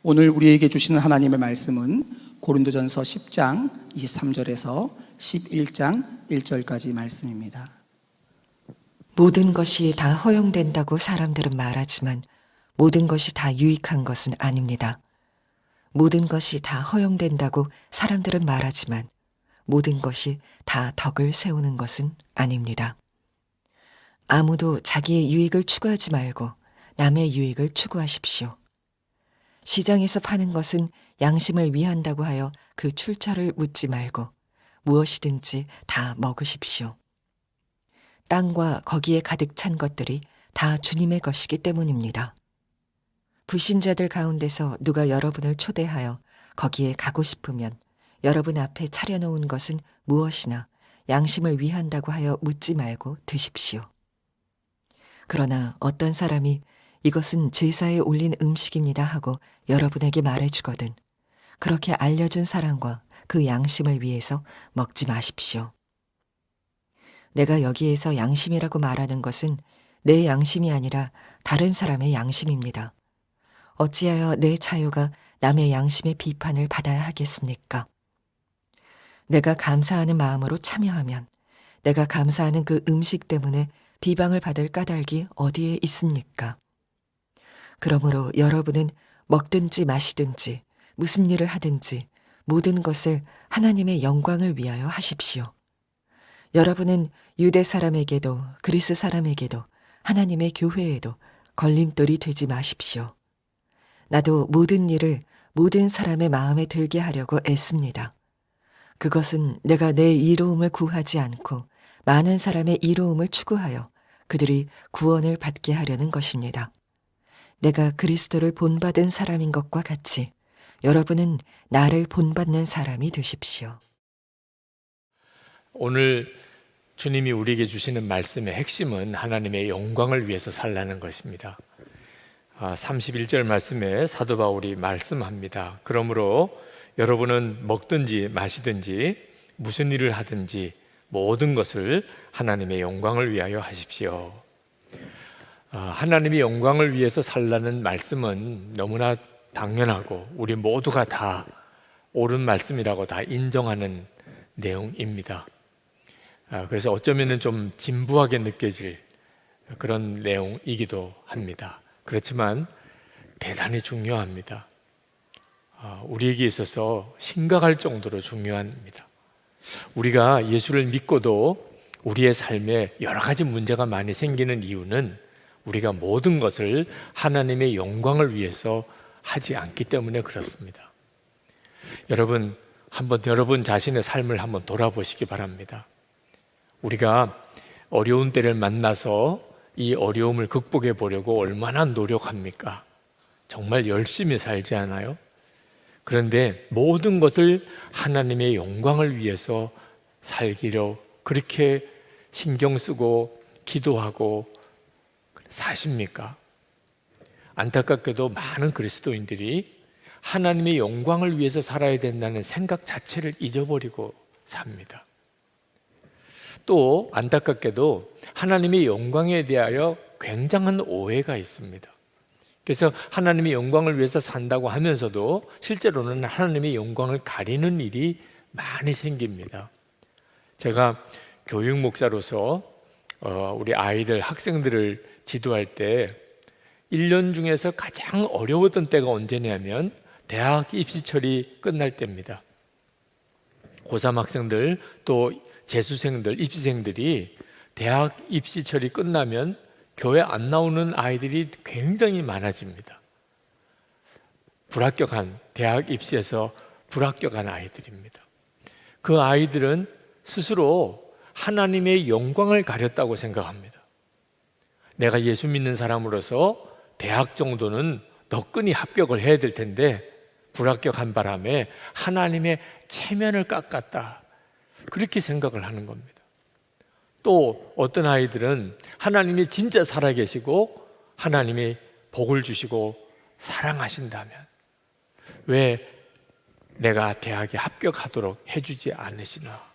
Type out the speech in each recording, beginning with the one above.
오늘 우리에게 주시는 하나님의 말씀은 고린도전서 10장 23절에서 11장 1절까지 말씀입니다. 모든 것이 다 허용된다고 사람들은 말하지만 모든 것이 다 유익한 것은 아닙니다. 모든 것이 다 허용된다고 사람들은 말하지만 모든 것이 다 덕을 세우는 것은 아닙니다. 아무도 자기의 유익을 추구하지 말고 남의 유익을 추구하십시오. 시장에서 파는 것은 양심을 위한다고 하여 그 출처를 묻지 말고 무엇이든지 다 먹으십시오. 땅과 거기에 가득 찬 것들이 다 주님의 것이기 때문입니다. 불신자들 가운데서 누가 여러분을 초대하여 거기에 가고 싶으면 여러분 앞에 차려놓은 것은 무엇이나 양심을 위한다고 하여 묻지 말고 드십시오. 그러나 어떤 사람이 이것은 제사에 올린 음식입니다 하고 여러분에게 말해주거든 그렇게 알려준 사람과 그 양심을 위해서 먹지 마십시오. 내가 여기에서 양심이라고 말하는 것은 내 양심이 아니라 다른 사람의 양심입니다. 어찌하여 내 자유가 남의 양심의 비판을 받아야 하겠습니까? 내가 감사하는 마음으로 참여하면 내가 감사하는 그 음식 때문에 비방을 받을 까닭이 어디에 있습니까? 그러므로 여러분은 먹든지 마시든지 무슨 일을 하든지 모든 것을 하나님의 영광을 위하여 하십시오. 여러분은 유대 사람에게도 그리스 사람에게도 하나님의 교회에도 걸림돌이 되지 마십시오. 나도 모든 일을 모든 사람의 마음에 들게 하려고 애씁니다. 그것은 내가 내 이로움을 구하지 않고 많은 사람의 이로움을 추구하여 그들이 구원을 받게 하려는 것입니다. 내가 그리스도를 본받은 사람인 것과 같이 여러분은 나를 본받는 사람이 되십시오. 오늘 주님이 우리에게 주시는 말씀의 핵심은 하나님의 영광을 위해서 살라는 것입니다. 31절 말씀에 사도 바울이 말씀합니다. 그러므로 여러분은 먹든지 마시든지 무슨 일을 하든지 모든 것을 하나님의 영광을 위하여 하십시오. 하나님의 영광을 위해서 살라는 말씀은 너무나 당연하고 우리 모두가 다 옳은 말씀이라고 다 인정하는 내용입니다. 그래서 어쩌면 좀 진부하게 느껴질 그런 내용이기도 합니다. 그렇지만 대단히 중요합니다. 우리에게 있어서 심각할 정도로 중요합니다. 우리가 예수를 믿고도 우리의 삶에 여러 가지 문제가 많이 생기는 이유는 우리가 모든 것을 하나님의 영광을 위해서 하지 않기 때문에 그렇습니다. 여러분, 한번 여러분 자신의 삶을 한번 돌아보시기 바랍니다. 우리가 어려운 때를 만나서 이 어려움을 극복해 보려고 얼마나 노력합니까? 정말 열심히 살지 않아요? 그런데 모든 것을 하나님의 영광을 위해서 살기로 그렇게 신경 쓰고 기도하고 사십니까? 안타깝게도 많은 그리스도인들이 하나님의 영광을 위해서 살아야 된다는 생각 자체를 잊어버리고 삽니다. 또 안타깝게도 하나님의 영광에 대하여 굉장한 오해가 있습니다. 그래서 하나님의 영광을 위해서 산다고 하면서도 실제로는 하나님의 영광을 가리는 일이 많이 생깁니다. 제가 교육 목사로서 우리 아이들, 학생들을 지도할 때 1년 중에서 가장 어려웠던 때가 언제냐면 대학 입시철이 끝날 때입니다. 고3 학생들 또 재수생들, 입시생들이 대학 입시철이 끝나면 교회 안 나오는 아이들이 굉장히 많아집니다. 불합격한, 대학 입시에서 불합격한 아이들입니다. 그 아이들은 스스로 하나님의 영광을 가렸다고 생각합니다. 내가 예수 믿는 사람으로서 대학 정도는 너끈히 합격을 해야 될 텐데 불합격한 바람에 하나님의 체면을 깎았다. 그렇게 생각을 하는 겁니다. 또 어떤 아이들은 하나님이 진짜 살아계시고 하나님이 복을 주시고 사랑하신다면 왜 내가 대학에 합격하도록 해주지 않으시나?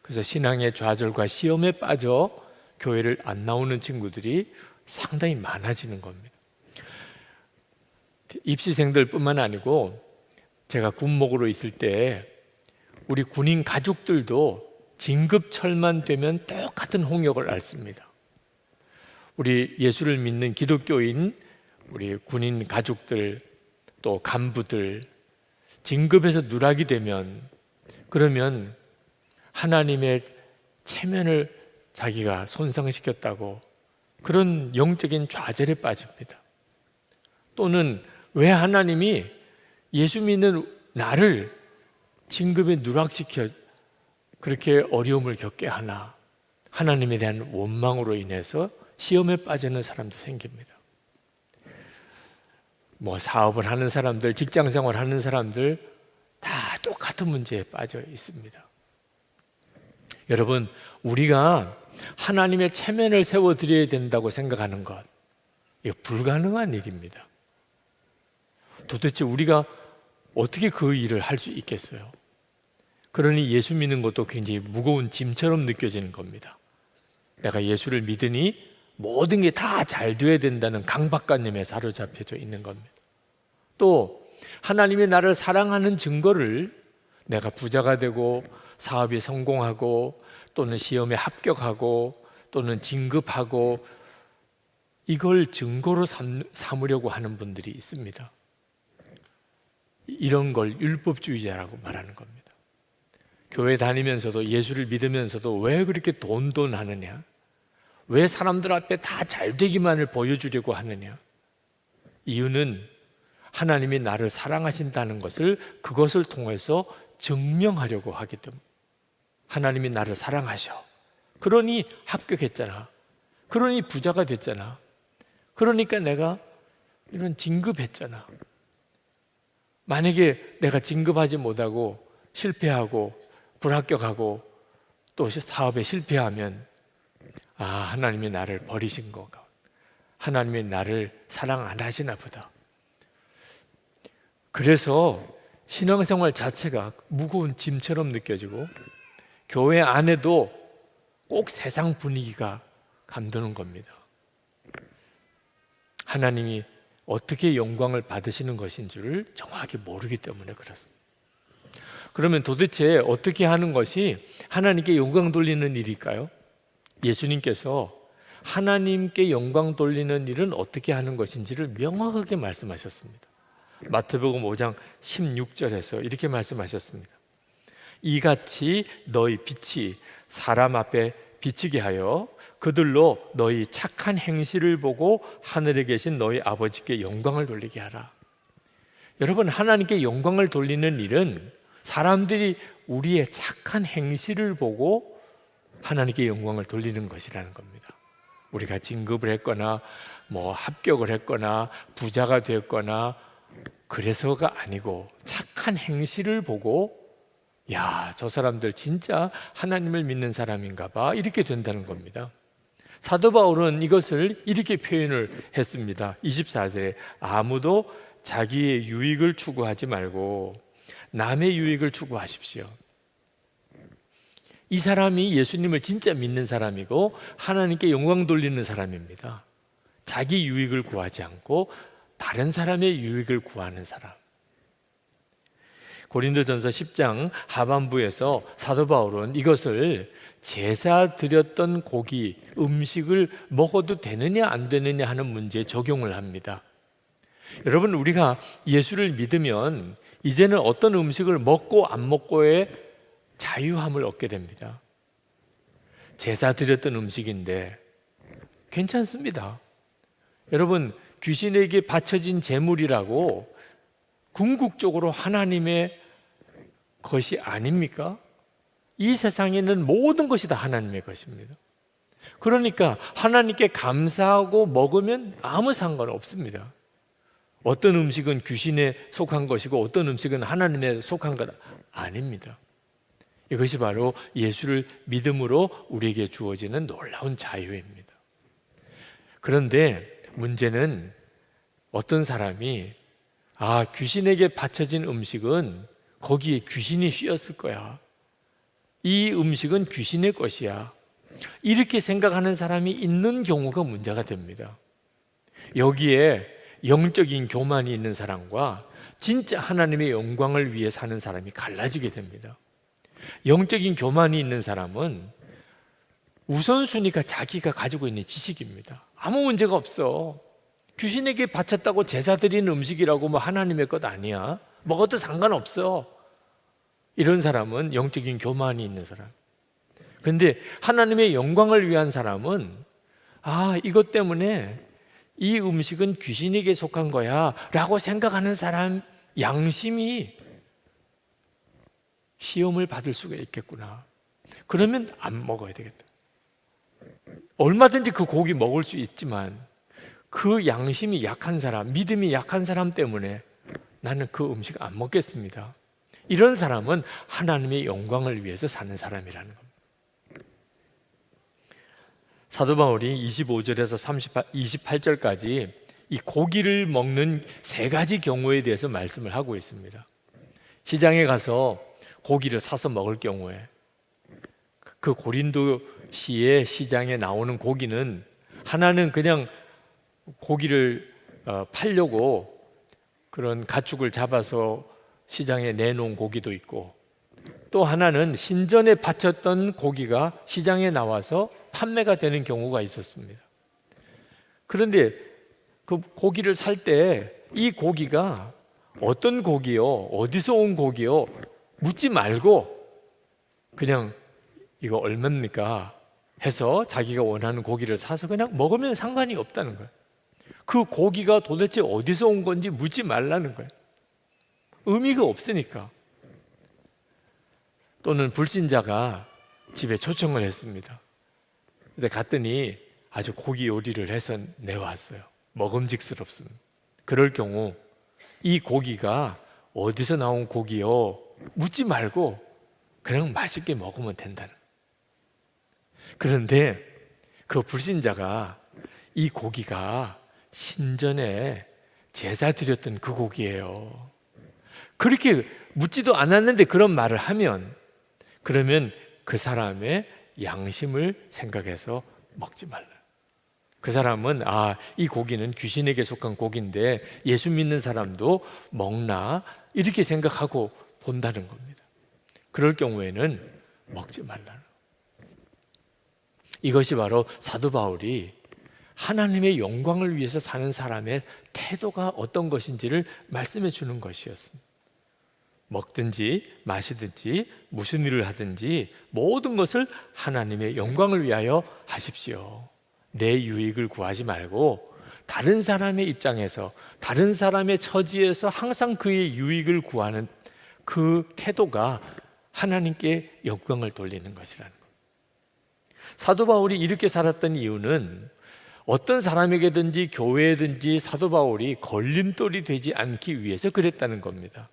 그래서 신앙의 좌절과 시험에 빠져 교회를 안 나오는 친구들이 상당히 많아지는 겁니다. 입시생들뿐만 아니고 제가 군목으로 있을 때 우리 군인 가족들도 진급철만 되면 똑같은 홍역을 앓습니다. 우리 예수를 믿는 기독교인 우리 군인 가족들 또 간부들 진급에서 누락이 되면 그러면 하나님의 체면을 자기가 손상시켰다고 그런 영적인 좌절에 빠집니다. 또는 왜 하나님이 예수 믿는 나를 진급에 누락시켜 그렇게 어려움을 겪게 하나? 하나님에 대한 원망으로 인해서 시험에 빠지는 사람도 생깁니다. 사업을 하는 사람들, 직장생활 하는 사람들 다 똑같은 문제에 빠져 있습니다. 여러분, 우리가 하나님의 체면을 세워드려야 된다고 생각하는 것, 이거 불가능한 일입니다. 도대체 우리가 어떻게 그 일을 할 수 있겠어요? 그러니 예수 믿는 것도 굉장히 무거운 짐처럼 느껴지는 겁니다. 내가 예수를 믿으니 모든 게 다 잘 돼야 된다는 강박관념에 사로잡혀져 있는 겁니다. 또 하나님이 나를 사랑하는 증거를 내가 부자가 되고 사업이 성공하고 또는 시험에 합격하고 또는 진급하고 이걸 증거로 삼으려고 하는 분들이 있습니다. 이런 걸 율법주의자라고 말하는 겁니다. 교회 다니면서도 예수를 믿으면서도 왜 그렇게 돈하느냐? 왜 사람들 앞에 다 잘되기만을 보여주려고 하느냐? 이유는 하나님이 나를 사랑하신다는 것을 그것을 통해서 증명하려고 하기 때문에 하나님이 나를 사랑하셔. 그러니 합격했잖아. 그러니 부자가 됐잖아. 그러니까 내가 이런 진급했잖아. 만약에 내가 진급하지 못하고 실패하고 불합격하고 또 사업에 실패하면 하나님이 나를 버리신 거가 하나님이 나를 사랑 안 하시나 보다. 그래서 신앙생활 자체가 무거운 짐처럼 느껴지고 교회 안에도 꼭 세상 분위기가 감도는 겁니다. 하나님이 어떻게 영광을 받으시는 것인 줄을 정확히 모르기 때문에 그렇습니다. 그러면 도대체 어떻게 하는 것이 하나님께 영광 돌리는 일일까요? 예수님께서 하나님께 영광 돌리는 일은 어떻게 하는 것인지를 명확하게 말씀하셨습니다. 마태복음 5장 16절에서 이렇게 말씀하셨습니다. 이같이 너희 빛이 사람 앞에 비치게 하여 그들로 너희 착한 행실을 보고 하늘에 계신 너희 아버지께 영광을 돌리게 하라. 여러분, 하나님께 영광을 돌리는 일은 사람들이 우리의 착한 행실을 보고 하나님께 영광을 돌리는 것이라는 겁니다. 우리가 진급을 했거나 합격을 했거나 부자가 됐거나 그래서가 아니고 착한 행실을 보고 저 사람들 진짜 하나님을 믿는 사람인가 봐 이렇게 된다는 겁니다. 사도 바울은 이것을 이렇게 표현을 했습니다. 24절에 아무도 자기의 유익을 추구하지 말고 남의 유익을 추구하십시오. 이 사람이 예수님을 진짜 믿는 사람이고 하나님께 영광 돌리는 사람입니다. 자기 유익을 구하지 않고 다른 사람의 유익을 구하는 사람. 고린도전서 10장 하반부에서 사도 바울은 이것을 제사 드렸던 고기, 음식을 먹어도 되느냐 안 되느냐 하는 문제에 적용을 합니다. 여러분, 우리가 예수를 믿으면 이제는 어떤 음식을 먹고 안 먹고의 자유함을 얻게 됩니다. 제사 드렸던 음식인데 괜찮습니다. 여러분, 귀신에게 바쳐진 제물이라고 궁극적으로 하나님의 것이 아닙니까? 이 세상에는 모든 것이 다 하나님의 것입니다. 그러니까 하나님께 감사하고 먹으면 아무 상관없습니다. 어떤 음식은 귀신에 속한 것이고 어떤 음식은 하나님에 속한 것 아닙니다. 이것이 바로 예수를 믿음으로 우리에게 주어지는 놀라운 자유입니다. 그런데 문제는 어떤 사람이 귀신에게 바쳐진 음식은 거기에 귀신이 씌었을 거야. 이 음식은 귀신의 것이야. 이렇게 생각하는 사람이 있는 경우가 문제가 됩니다. 여기에 영적인 교만이 있는 사람과 진짜 하나님의 영광을 위해 사는 사람이 갈라지게 됩니다. 영적인 교만이 있는 사람은 우선순위가 자기가 가지고 있는 지식입니다. 아무 문제가 없어. 귀신에게 바쳤다고 제사 드리는 음식이라고 뭐 하나님의 것 아니야. 먹어도 상관없어. 이런 사람은 영적인 교만이 있는 사람. 근데 하나님의 영광을 위한 사람은 이것 때문에 이 음식은 귀신에게 속한 거야 라고 생각하는 사람 양심이 시험을 받을 수가 있겠구나. 그러면 안 먹어야 되겠다. 얼마든지 그 고기 먹을 수 있지만 그 양심이 약한 사람, 믿음이 약한 사람 때문에 나는 그 음식 안 먹겠습니다. 이런 사람은 하나님의 영광을 위해서 사는 사람이라는 겁니다. 사도 바울이 25절에서 28절까지 이 고기를 먹는 세 가지 경우에 대해서 말씀을 하고 있습니다. 시장에 가서 고기를 사서 먹을 경우에 그 고린도시의 시장에 나오는 고기는 하나는 그냥 고기를 팔려고 그런 가축을 잡아서 시장에 내놓은 고기도 있고, 또 하나는 신전에 바쳤던 고기가 시장에 나와서 판매가 되는 경우가 있었습니다. 그런데 그 고기를 살 때 이 고기가 어떤 고기요, 어디서 온 고기요 묻지 말고 그냥 이거 얼마입니까 해서 자기가 원하는 고기를 사서 그냥 먹으면 상관이 없다는 거예요. 그 고기가 도대체 어디서 온 건지 묻지 말라는 거예요. 의미가 없으니까. 또는 불신자가 집에 초청을 했습니다. 근데 갔더니 아주 고기 요리를 해서 내왔어요. 먹음직스럽습니다. 그럴 경우 이 고기가 어디서 나온 고기요 묻지 말고 그냥 맛있게 먹으면 된다는. 그런데 그 불신자가 이 고기가 신전에 제사 드렸던 그 고기예요. 그렇게 묻지도 않았는데 그런 말을 하면, 그러면 그 사람의 양심을 생각해서 먹지 말라. 그 사람은 이 고기는 귀신에게 속한 고기인데 예수 믿는 사람도 먹나 이렇게 생각하고 본다는 겁니다. 그럴 경우에는 먹지 말라는. 이것이 바로 사도 바울이 하나님의 영광을 위해서 사는 사람의 태도가 어떤 것인지를 말씀해 주는 것이었습니다. 먹든지 마시든지 무슨 일을 하든지 모든 것을 하나님의 영광을 위하여 하십시오. 내 유익을 구하지 말고 다른 사람의 입장에서, 다른 사람의 처지에서 항상 그의 유익을 구하는 그 태도가 하나님께 영광을 돌리는 것이라는 것. 사도 바울이 이렇게 살았던 이유는 어떤 사람에게든지 교회에든지 사도 바울이 걸림돌이 되지 않기 위해서 그랬다는 겁니다.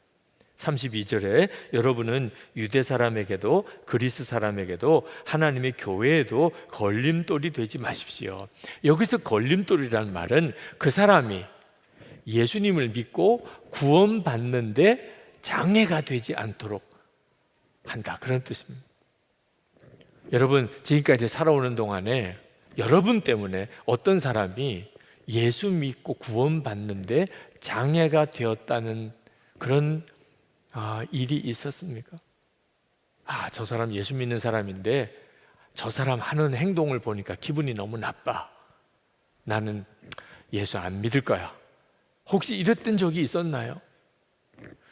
32절에 여러분은 유대 사람에게도 그리스 사람에게도 하나님의 교회에도 걸림돌이 되지 마십시오. 여기서 걸림돌이라는 말은 그 사람이 예수님을 믿고 구원받는데 장애가 되지 않도록 한다, 그런 뜻입니다. 여러분, 지금까지 살아오는 동안에 여러분 때문에 어떤 사람이 예수 믿고 구원받는데 장애가 되었다는 그런 일이 있었습니까? 저 사람 예수 믿는 사람인데 저 사람 하는 행동을 보니까 기분이 너무 나빠. 나는 예수 안 믿을 거야. 혹시 이랬던 적이 있었나요?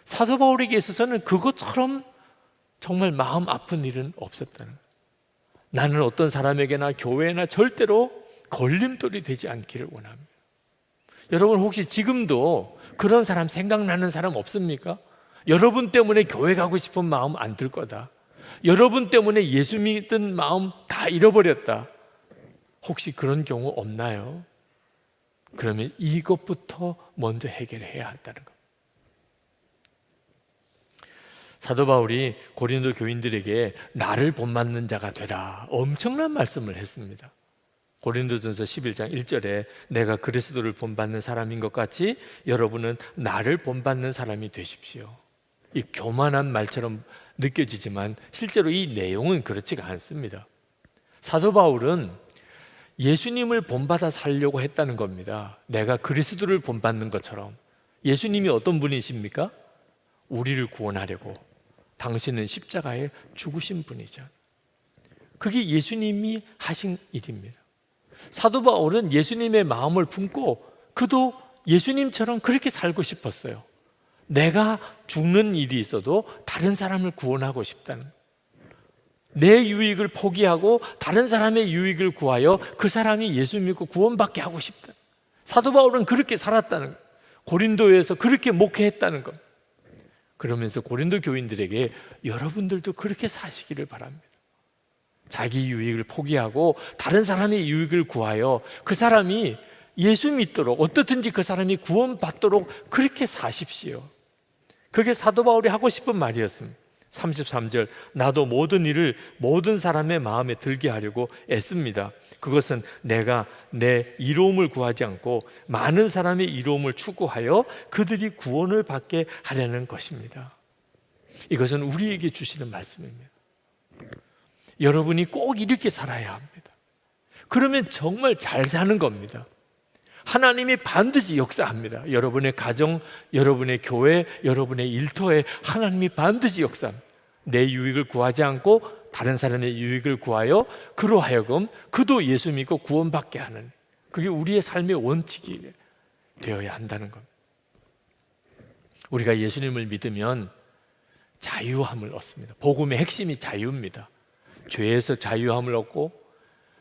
사도 바울에게 있어서는 그것처럼 정말 마음 아픈 일은 없었다는 거예요. 나는 어떤 사람에게나 교회나 절대로 걸림돌이 되지 않기를 원합니다. 여러분, 혹시 지금도 그런 사람 생각나는 사람 없습니까? 여러분 때문에 교회 가고 싶은 마음 안 들 거다. 여러분 때문에 예수 믿던 마음 다 잃어버렸다. 혹시 그런 경우 없나요? 그러면 이것부터 먼저 해결해야 한다는 것. 사도 바울이 고린도 교인들에게 나를 본받는 자가 되라, 엄청난 말씀을 했습니다. 고린도전서 11장 1절에 내가 그리스도를 본받는 사람인 것 같이 여러분은 나를 본받는 사람이 되십시오. 이 교만한 말처럼 느껴지지만 실제로 이 내용은 그렇지가 않습니다. 사도 바울은 예수님을 본받아 살려고 했다는 겁니다. 내가 그리스도를 본받는 것처럼. 예수님이 어떤 분이십니까? 우리를 구원하려고 당신은 십자가에 죽으신 분이죠. 그게 예수님이 하신 일입니다. 사도 바울은 예수님의 마음을 품고 그도 예수님처럼 그렇게 살고 싶었어요. 내가 죽는 일이 있어도 다른 사람을 구원하고 싶다는, 내 유익을 포기하고 다른 사람의 유익을 구하여 그 사람이 예수 믿고 구원받게 하고 싶다. 사도 바울은 그렇게 살았다는 거예요. 고린도에서 그렇게 목회했다는 것. 그러면서 고린도 교인들에게 여러분들도 그렇게 사시기를 바랍니다. 자기 유익을 포기하고 다른 사람의 유익을 구하여 그 사람이 예수 믿도록, 어떻든지 그 사람이 구원받도록 그렇게 사십시오. 그게 사도 바울이 하고 싶은 말이었습니다. 33절, 나도 모든 일을 모든 사람의 마음에 들게 하려고 애씁니다. 그것은 내가 내 이로움을 구하지 않고 많은 사람의 이로움을 추구하여 그들이 구원을 받게 하려는 것입니다. 이것은 우리에게 주시는 말씀입니다. 여러분이 꼭 이렇게 살아야 합니다. 그러면 정말 잘 사는 겁니다. 하나님이 반드시 역사합니다. 여러분의 가정, 여러분의 교회, 여러분의 일터에 하나님이 반드시 역사합니다. 내 유익을 구하지 않고 다른 사람의 유익을 구하여 그로 하여금 그도 예수 믿고 구원받게 하는, 그게 우리의 삶의 원칙이 되어야 한다는 겁니다. 우리가 예수님을 믿으면 자유함을 얻습니다. 복음의 핵심이 자유입니다. 죄에서 자유함을 얻고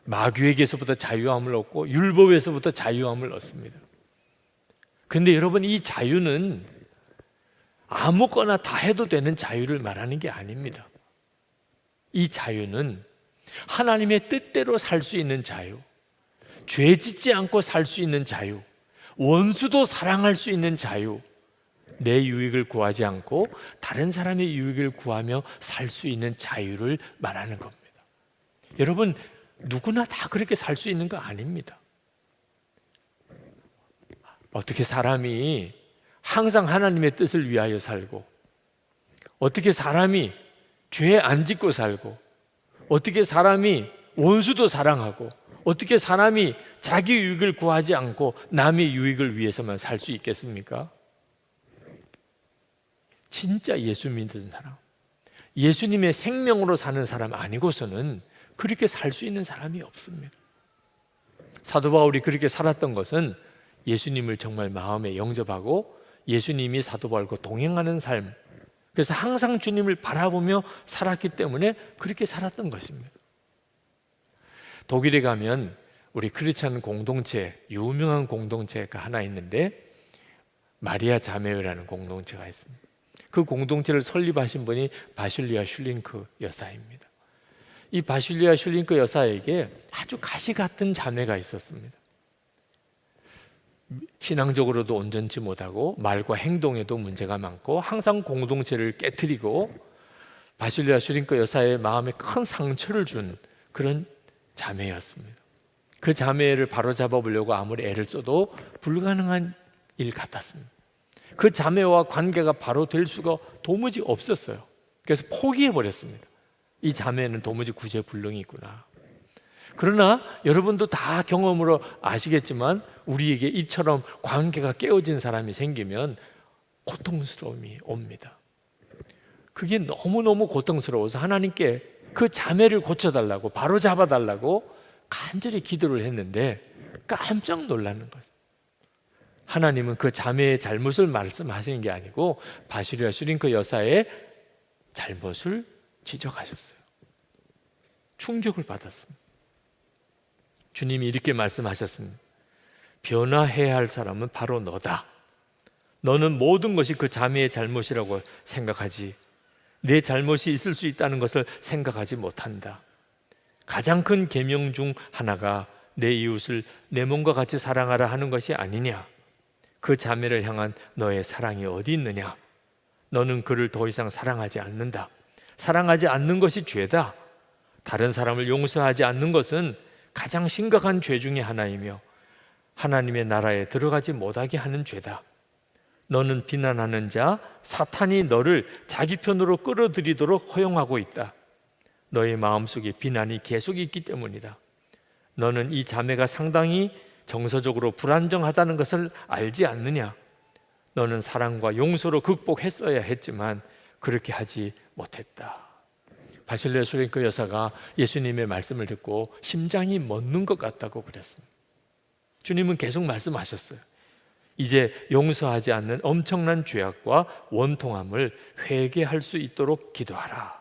마귀에게서부터 자유함을 얻고 율법에서부터 자유함을 얻습니다. 그런데 여러분, 이 자유는 아무거나 다 해도 되는 자유를 말하는 게 아닙니다. 이 자유는 하나님의 뜻대로 살 수 있는 자유, 죄 짓지 않고 살 수 있는 자유, 원수도 사랑할 수 있는 자유, 내 유익을 구하지 않고 다른 사람의 유익을 구하며 살 수 있는 자유를 말하는 겁니다. 여러분, 누구나 다 그렇게 살 수 있는 거 아닙니다. 어떻게 사람이 항상 하나님의 뜻을 위하여 살고, 어떻게 사람이 죄 안 짓고 살고, 어떻게 사람이 원수도 사랑하고, 어떻게 사람이 자기 유익을 구하지 않고 남의 유익을 위해서만 살 수 있겠습니까? 진짜 예수 믿는 사람, 예수님의 생명으로 사는 사람 아니고서는 그렇게 살 수 있는 사람이 없습니다. 사도 바울이 그렇게 살았던 것은 예수님을 정말 마음에 영접하고 예수님이 사도 바울과 동행하는 삶, 그래서 항상 주님을 바라보며 살았기 때문에 그렇게 살았던 것입니다. 독일에 가면 우리 크리스찬 공동체, 유명한 공동체가 하나 있는데 마리아 자매회라는 공동체가 있습니다. 그 공동체를 설립하신 분이 바실리아 슐링크 여사입니다. 이 바실리아 슐링크 여사에게 아주 가시 같은 자매가 있었습니다. 신앙적으로도 온전치 못하고 말과 행동에도 문제가 많고 항상 공동체를 깨트리고 바실리아 슐링크 여사의 마음에 큰 상처를 준 그런 자매였습니다. 그 자매를 바로잡아 보려고 아무리 애를 써도 불가능한 일 같았습니다. 그 자매와 관계가 바로 될 수가 도무지 없었어요. 그래서 포기해 버렸습니다. 이 자매는 도무지 구제불능이구나. 그러나 여러분도 다 경험으로 아시겠지만 우리에게 이처럼 관계가 깨어진 사람이 생기면 고통스러움이 옵니다. 그게 너무너무 고통스러워서 하나님께 그 자매를 고쳐달라고, 바로 잡아달라고 간절히 기도를 했는데 깜짝 놀라는 거죠. 하나님은 그 자매의 잘못을 말씀하시는 게 아니고 바실리아 슐링크 여사의 잘못을 지적하셨어요. 충격을 받았습니다. 주님이 이렇게 말씀하셨습니다. 변화해야 할 사람은 바로 너다. 너는 모든 것이 그 자매의 잘못이라고 생각하지, 내 잘못이 있을 수 있다는 것을 생각하지 못한다. 가장 큰 계명 중 하나가 내 이웃을 내 몸과 같이 사랑하라 하는 것이 아니냐. 그 자매를 향한 너의 사랑이 어디 있느냐. 너는 그를 더 이상 사랑하지 않는다. 사랑하지 않는 것이 죄다. 다른 사람을 용서하지 않는 것은 가장 심각한 죄 중에 하나이며 하나님의 나라에 들어가지 못하게 하는 죄다. 너는 비난하는 자 사탄이 너를 자기 편으로 끌어들이도록 허용하고 있다. 너의 마음속에 비난이 계속 있기 때문이다. 너는 이 자매가 상당히 정서적으로 불안정하다는 것을 알지 않느냐? 너는 사랑과 용서로 극복했어야 했지만 그렇게 하지 못했다. 바실레 수랭크 여사가 예수님의 말씀을 듣고 심장이 멎는 것 같다고 그랬습니다. 주님은 계속 말씀하셨어요. 이제 용서하지 않는 엄청난 죄악과 원통함을 회개할 수 있도록 기도하라.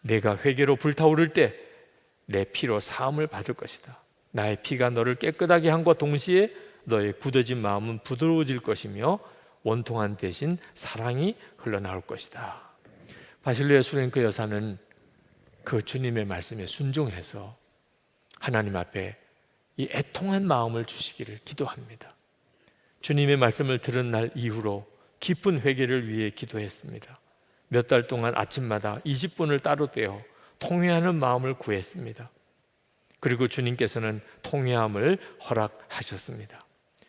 내가 회개로 불타오를 때 내 피로 사함을 받을 것이다. 나의 피가 너를 깨끗하게 함과 동시에 너의 굳어진 마음은 부드러워질 것이며 원통한 대신 사랑이 흘러나올 것이다. 바실레 수랭크 여사는 그 주님의 말씀에 순종해서 하나님 앞에 이 애통한 마음을 주시기를 기도합니다. 주님의 말씀을 들은 날 이후로 깊은 회개를 위해 기도했습니다. 몇 달 동안 아침마다 20분을 따로 떼어 통회하는 마음을 구했습니다. 그리고 주님께서는 통회함을 허락하셨습니다.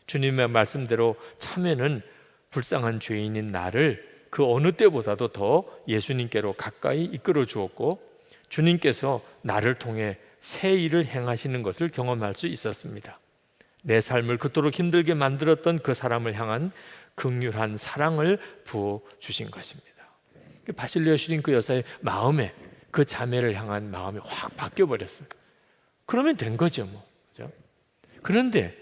주님의 말씀대로 참회는 불쌍한 죄인인 나를 그 어느 때보다도 더 예수님께로 가까이 이끌어 주었고, 주님께서 나를 통해 새 일을 행하시는 것을 경험할 수 있었습니다. 내 삶을 그토록 힘들게 만들었던 그 사람을 향한 긍휼한 사랑을 부어 주신 것입니다. 바실레 슈링크 여사의 마음에, 그 자매를 향한 마음이 확 바뀌어 버렸어요. 그러면 된 거죠, 뭐. 그죠? 그런데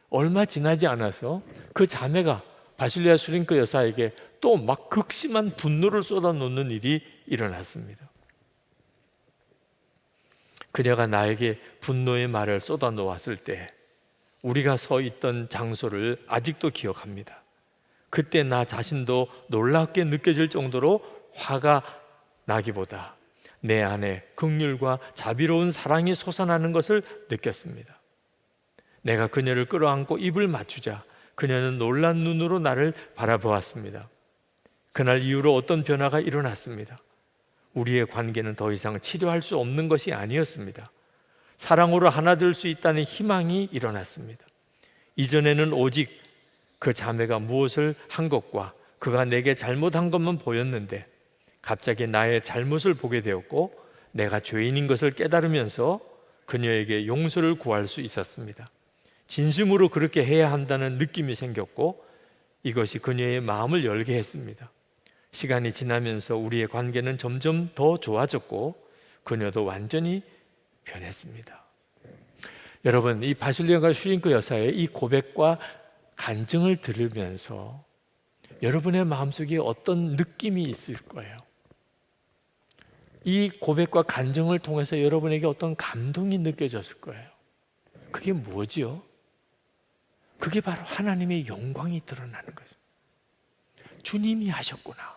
얼마 지나지 않아서 그 자매가 바실레 슈링크 여사에게 또 막 극심한 분노를 쏟아놓는 일이 일어났습니다. 그녀가 나에게 분노의 말을 쏟아놓았을 때 우리가 서 있던 장소를 아직도 기억합니다. 그때 나 자신도 놀랍게 느껴질 정도로 화가 나기보다 내 안에 긍휼과 자비로운 사랑이 솟아나는 것을 느꼈습니다. 내가 그녀를 끌어안고 입을 맞추자 그녀는 놀란 눈으로 나를 바라보았습니다. 그날 이후로 어떤 변화가 일어났습니다. 우리의 관계는 더 이상 치료할 수 없는 것이 아니었습니다. 사랑으로 하나 될 수 있다는 희망이 일어났습니다. 이전에는 오직 그 자매가 무엇을 한 것과 그가 내게 잘못한 것만 보였는데 갑자기 나의 잘못을 보게 되었고 내가 죄인인 것을 깨달으면서 그녀에게 용서를 구할 수 있었습니다. 진심으로 그렇게 해야 한다는 느낌이 생겼고 이것이 그녀의 마음을 열게 했습니다. 시간이 지나면서 우리의 관계는 점점 더 좋아졌고 그녀도 완전히 변했습니다. 여러분, 이 바실레가 슈링크 여사의 이 고백과 간증을 들으면서 여러분의 마음속에 어떤 느낌이 있을 거예요? 이 고백과 간증을 통해서 여러분에게 어떤 감동이 느껴졌을 거예요. 그게 뭐지요? 그게 바로 하나님의 영광이 드러나는 거죠. 주님이 하셨구나.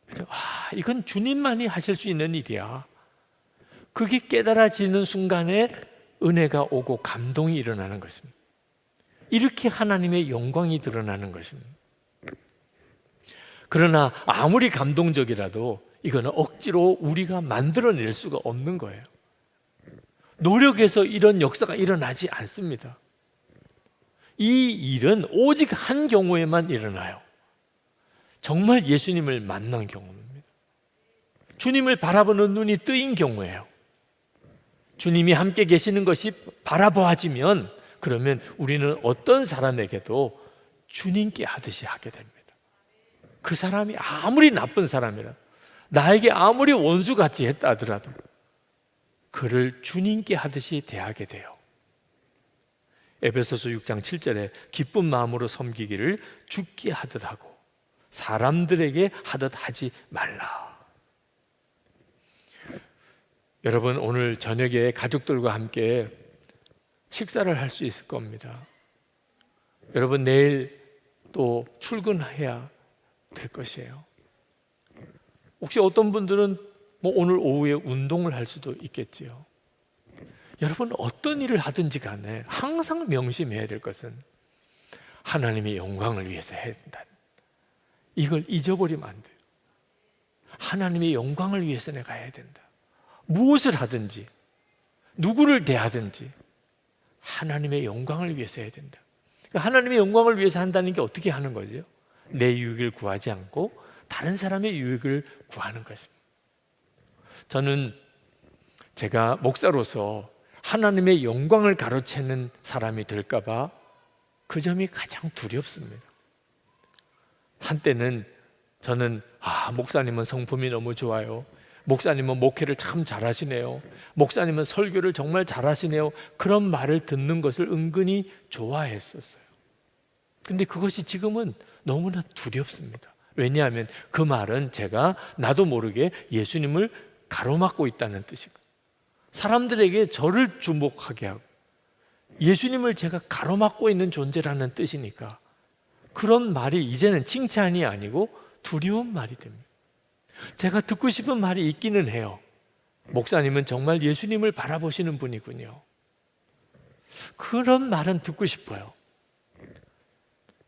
그죠? 이건 주님만이 하실 수 있는 일이야. 그게 깨달아지는 순간에 은혜가 오고 감동이 일어나는 것입니다. 이렇게 하나님의 영광이 드러나는 것입니다. 그러나 아무리 감동적이라도 이거는 억지로 우리가 만들어낼 수가 없는 거예요. 노력해서 이런 역사가 일어나지 않습니다. 이 일은 오직 한 경우에만 일어나요. 정말 예수님을 만난 경우입니다. 주님을 바라보는 눈이 뜨인 경우예요. 주님이 함께 계시는 것이 바라보아지면 그러면 우리는 어떤 사람에게도 주님께 하듯이 하게 됩니다. 그 사람이 아무리 나쁜 사람이라 나에게 아무리 원수같이 했다 하더라도 그를 주님께 하듯이 대하게 돼요. 에베소서 6장 7절에 기쁜 마음으로 섬기기를 죽게 하듯 하고 사람들에게 하듯 하지 말라. 여러분, 오늘 저녁에 가족들과 함께 식사를 할 수 있을 겁니다. 여러분, 내일 또 출근해야 될 것이에요. 혹시 어떤 분들은 오늘 오후에 운동을 할 수도 있겠지요. 여러분, 어떤 일을 하든지 간에 항상 명심해야 될 것은 하나님의 영광을 위해서 해야 된다. 이걸 잊어버리면 안 돼요. 하나님의 영광을 위해서 내가 해야 된다. 무엇을 하든지 누구를 대하든지 하나님의 영광을 위해서 해야 된다. 그러니까 하나님의 영광을 위해서 한다는 게 어떻게 하는 거죠? 내 유익을 구하지 않고 다른 사람의 유익을 구하는 것입니다. 저는 제가 목사로서 하나님의 영광을 가로채는 사람이 될까봐 그 점이 가장 두렵습니다. 한때는 저는 목사님은 성품이 너무 좋아요. 목사님은 목회를 참 잘하시네요. 목사님은 설교를 정말 잘하시네요. 그런 말을 듣는 것을 은근히 좋아했었어요. 근데 그것이 지금은 너무나 두렵습니다. 왜냐하면 그 말은 제가 나도 모르게 예수님을 가로막고 있다는 뜻이고, 사람들에게 저를 주목하게 하고 예수님을 제가 가로막고 있는 존재라는 뜻이니까 그런 말이 이제는 칭찬이 아니고 두려운 말이 됩니다. 제가 듣고 싶은 말이 있기는 해요. 목사님은 정말 예수님을 바라보시는 분이군요. 그런 말은 듣고 싶어요.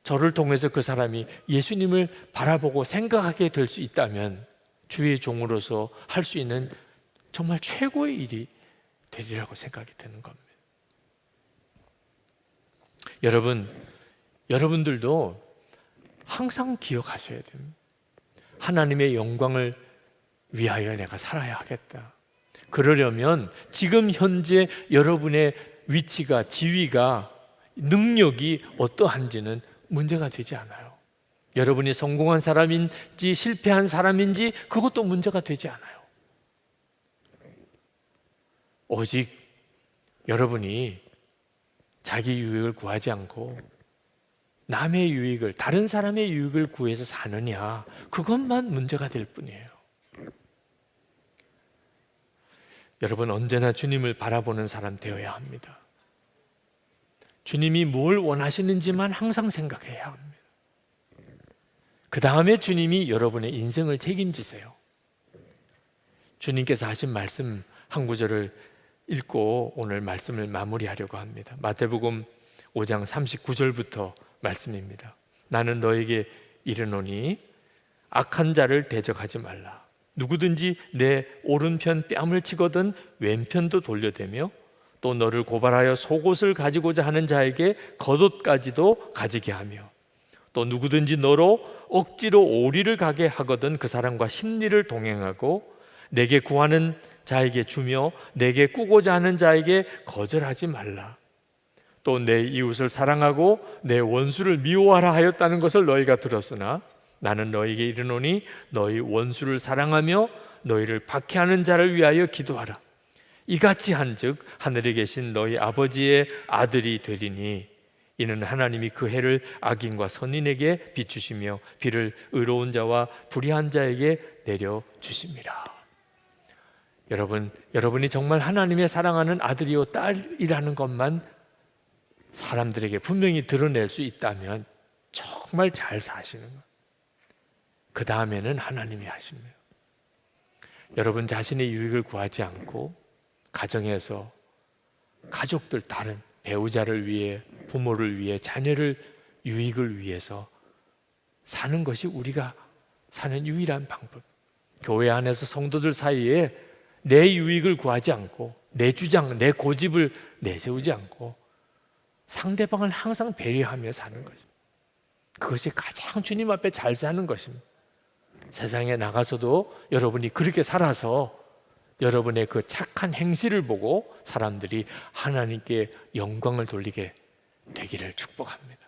저를 통해서 그 사람이 예수님을 바라보고 생각하게 될 수 있다면 주의 종으로서 할 수 있는 정말 최고의 일이 되리라고 생각이 드는 겁니다. 여러분들도 항상 기억하셔야 됩니다. 하나님의 영광을 위하여 내가 살아야 하겠다. 그러려면 지금 현재 여러분의 위치가, 지위가, 능력이 어떠한지는 문제가 되지 않아요. 여러분이 성공한 사람인지 실패한 사람인지 그것도 문제가 되지 않아요. 오직 여러분이 자기 유익을 구하지 않고 남의 유익을, 다른 사람의 유익을 구해서 사느냐, 그것만 문제가 될 뿐이에요. 여러분, 언제나 주님을 바라보는 사람 되어야 합니다. 주님이 뭘 원하시는지만 항상 생각해야 합니다. 그 다음에 주님이 여러분의 인생을 책임지세요. 주님께서 하신 말씀 한 구절을 읽고 오늘 말씀을 마무리하려고 합니다. 마태복음 5장 39절부터 말씀입니다. 나는 너에게 이르노니 악한 자를 대적하지 말라. 누구든지 내 오른편 뺨을 치거든 왼편도 돌려대며 또 너를 고발하여 속옷을 가지고자 하는 자에게 겉옷까지도 가지게 하며 또 누구든지 너로 억지로 오리를 가게 하거든 그 사람과 십리를 동행하고 내게 구하는 자에게 주며 내게 꾸고자 하는 자에게 거절하지 말라. 또 내 이웃을 사랑하고 내 원수를 미워하라 하였다는 것을 너희가 들었으나 나는 너희에게 이르노니 너희 원수를 사랑하며 너희를 박해하는 자를 위하여 기도하라. 이같이 한즉 하늘에 계신 너희 아버지의 아들이 되리니 이는 하나님이 그 해를 악인과 선인에게 비추시며 비를 의로운 자와 불의한 자에게 내려 주심이라. 여러분이 정말 하나님의 사랑하는 아들이요 딸이라는 것만 사람들에게 분명히 드러낼 수 있다면 정말 잘 사시는 거예요. 그 다음에는 하나님이 하십니다. 여러분 자신의 유익을 구하지 않고 가정에서 가족들, 다른 배우자를 위해, 부모를 위해, 자녀를 유익을 위해서 사는 것이 우리가 사는 유일한 방법. 교회 안에서 성도들 사이에 내 유익을 구하지 않고 내 주장, 내 고집을 내세우지 않고 상대방을 항상 배려하며 사는 것입니다. 그것이 가장 주님 앞에 잘 사는 것입니다. 세상에 나가서도 여러분이 그렇게 살아서 여러분의 그 착한 행실을 보고 사람들이 하나님께 영광을 돌리게 되기를 축복합니다.